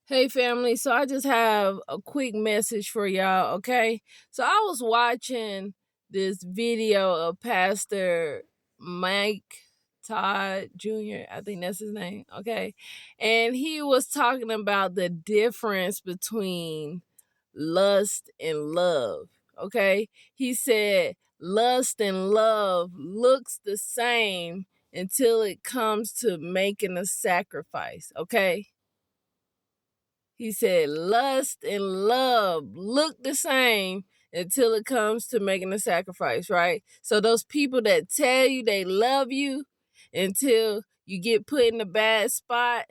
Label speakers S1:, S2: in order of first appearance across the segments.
S1: Hey family, so I just have a quick message for y'all, okay? So I was watching this video of Pastor Mike Todd Jr., I think that's his name, okay? And he was talking about the difference between lust and love, okay? He said lust and love looks the same until it comes to making a sacrifice, okay? He said lust and love look the same until it comes to making a sacrifice, right? So those people that tell you they love you until you get put in a bad spot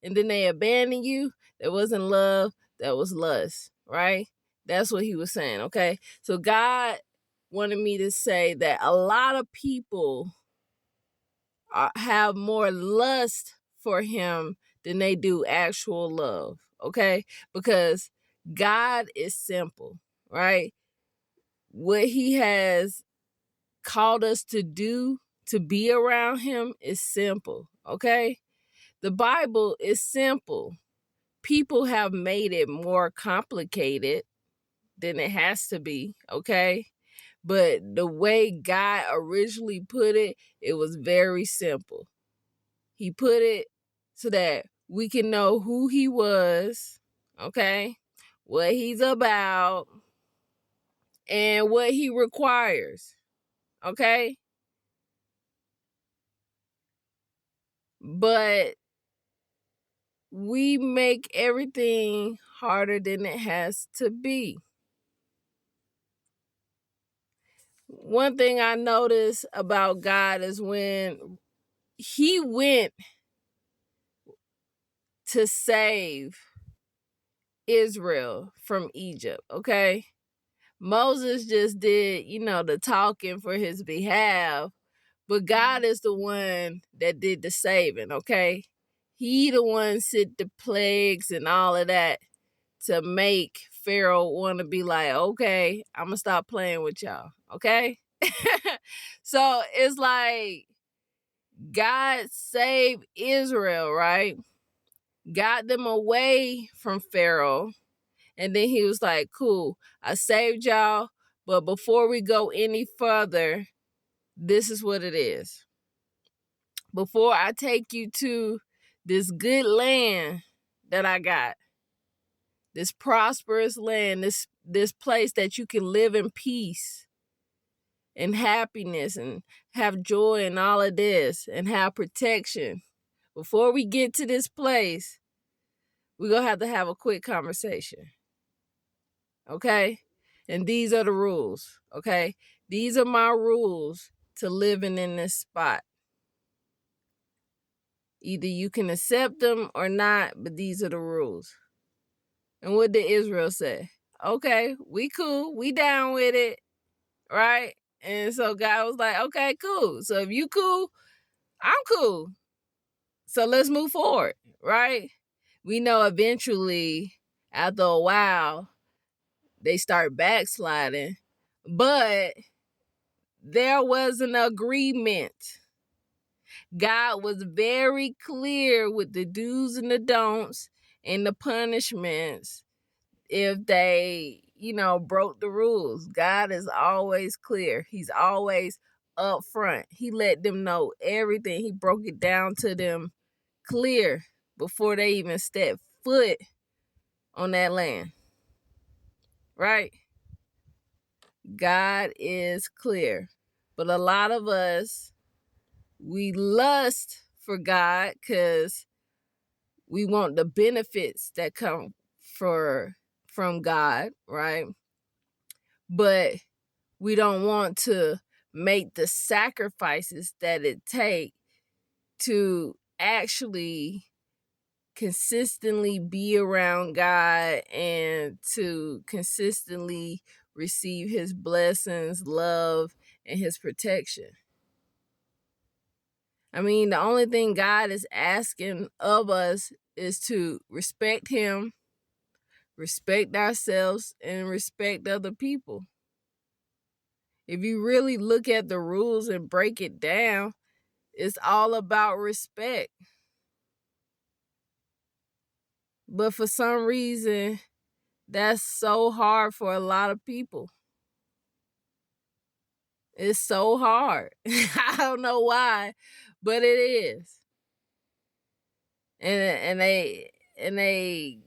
S1: and then they abandon you, that wasn't love, that was lust, right? That's what he was saying, okay? So God wanted me to say that a lot of people have more lust for him than they do actual love, okay? Because God is simple, right? What he has called us to do to be around him is simple, okay? The Bible is simple. People have made it more complicated than it has to be, okay? But the way God originally put it, it was very simple. He put it so that we can know who he was, okay, what he's about, and what he requires, okay? But we make everything harder than it has to be. One thing I noticed about God is when he went to save Israel from Egypt, okay? Moses just did, the talking for his behalf, but God is the one that did the saving, okay? He the one sent the plagues and all of that to make Pharaoh want to be like, okay, I'm going to stop playing with y'all, okay? So it's like God saved Israel, right? Got them away from Pharaoh. And then he was like, cool, I saved y'all. But before we go any further, this is what it is. Before I take you to this good land that I got, this prosperous land, this place that you can live in peace and happiness and have joy and all of this and have protection. Before we get to this place, we're going to have a quick conversation. Okay? And these are the rules. Okay? These are my rules to living in this spot. Either you can accept them or not, but these are the rules. And what did Israel say? Okay, we cool. We down with it. Right? And so God was like, okay, cool. So if you cool, I'm cool. So let's move forward. Right? We know eventually, after a while, they start backsliding. But there was an agreement. God was very clear with the do's and the don'ts and the punishments if they, broke the rules. God is always clear. He's always upfront. He let them know everything. He broke it down to them clear before they even step foot on that land. Right? God is clear. But a lot of us, we lust for God because we want the benefits that come from God, right? But we don't want to make the sacrifices that it take to actually consistently be around God and to consistently receive his blessings, love, and his protection. I mean, the only thing God is asking of us is to respect him, respect ourselves, and respect other people. If you really look at the rules and break it down, it's all about respect. But for some reason, that's so hard for a lot of people. It's so hard. I don't know why, but it is. And they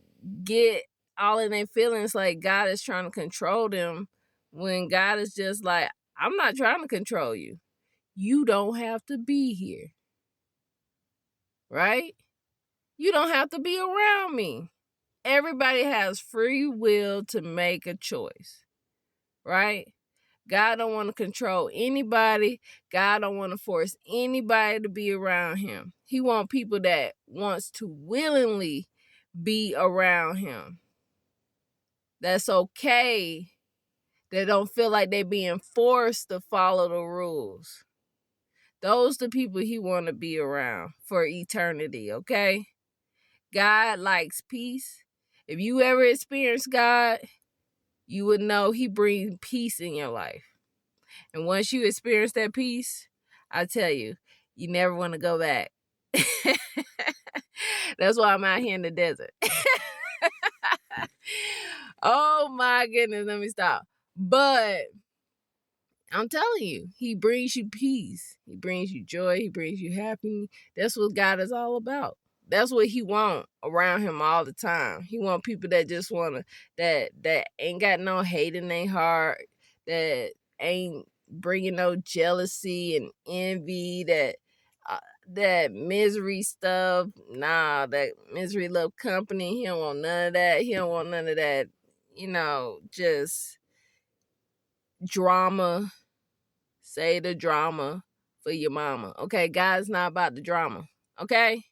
S1: get all in their feelings like God is trying to control them, when God is just like, I'm not trying to control you. You don't have to be here. Right? You don't have to be around me. Everybody has free will to make a choice. Right? God don't want to control anybody. God don't want to force anybody to be around him. He want people that wants to willingly be around him. That's okay. They don't feel like they're being forced to follow the rules. Those the people he want to be around for eternity, okay? God likes peace. If you ever experience God, you would know he brings peace in your life. And once you experience that peace, I tell you, you never want to go back. That's why I'm out here in the desert. Oh my goodness, let me stop. But I'm telling you, he brings you peace. He brings you joy. He brings you happiness. That's what God is all about. That's what he want around him all the time. He want people that just want to, that ain't got no hate in their heart, that ain't bringing no jealousy and envy, that misery stuff. Nah, that misery love company. He don't want none of that. He don't want none of that, just drama. Say the drama for your mama. Okay, God's not about the drama. Okay?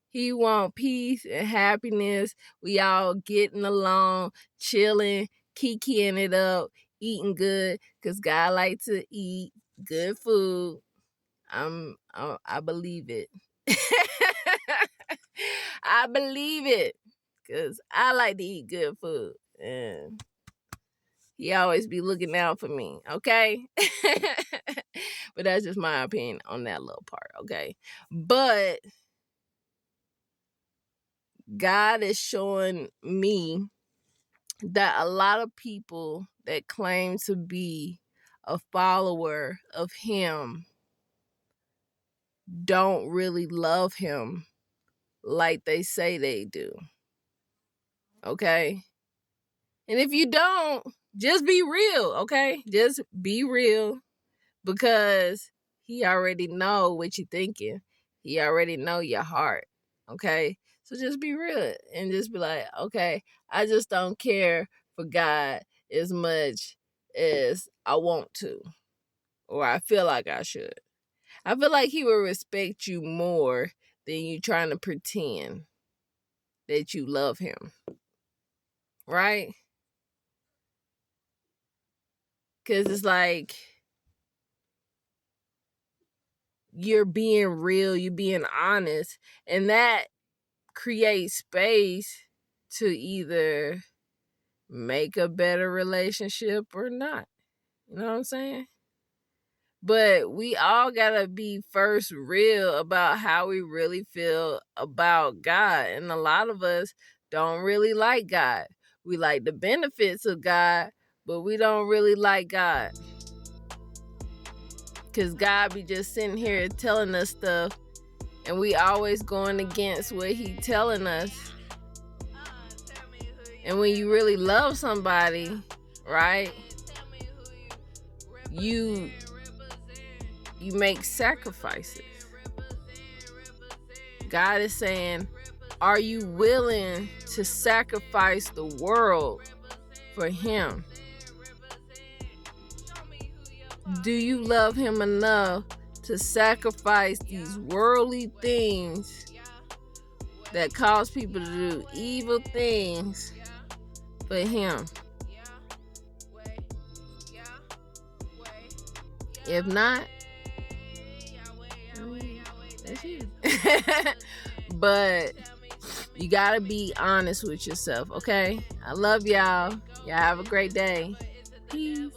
S1: He want peace and happiness. We all getting along, chilling, kikiing it up, eating good, because God like to eat good food. I believe it. I believe it, because I like to eat good food. And he always be looking out for me, okay? But that's just my opinion on that little part, okay? But God is showing me that a lot of people that claim to be a follower of him don't really love him like they say they do, okay? And if you don't, just be real, okay? Just be real, because he already know what you're thinking. He already know your heart, okay? So just be real and just be like, okay, I just don't care for God as much as I want to, or I feel like I should. I feel like he will respect you more than you trying to pretend that you love him, right? Because it's like you're being real, you're being honest, and that creates space to either make a better relationship or not. You know what I'm saying? But we all gotta be first real about how we really feel about God. And a lot of us don't really like God. We like the benefits of God, but we don't really like God. Because God be just sitting here telling us stuff, and we always going against what he telling us. And when you really love somebody, right, you make sacrifices. God is saying, are you willing to sacrifice the world for him? Do you love him enough to sacrifice these worldly things that cause people to do evil things for him? If not, that's you. But you gotta be honest with yourself, okay? I love y'all. Y'all have a great day. Peace.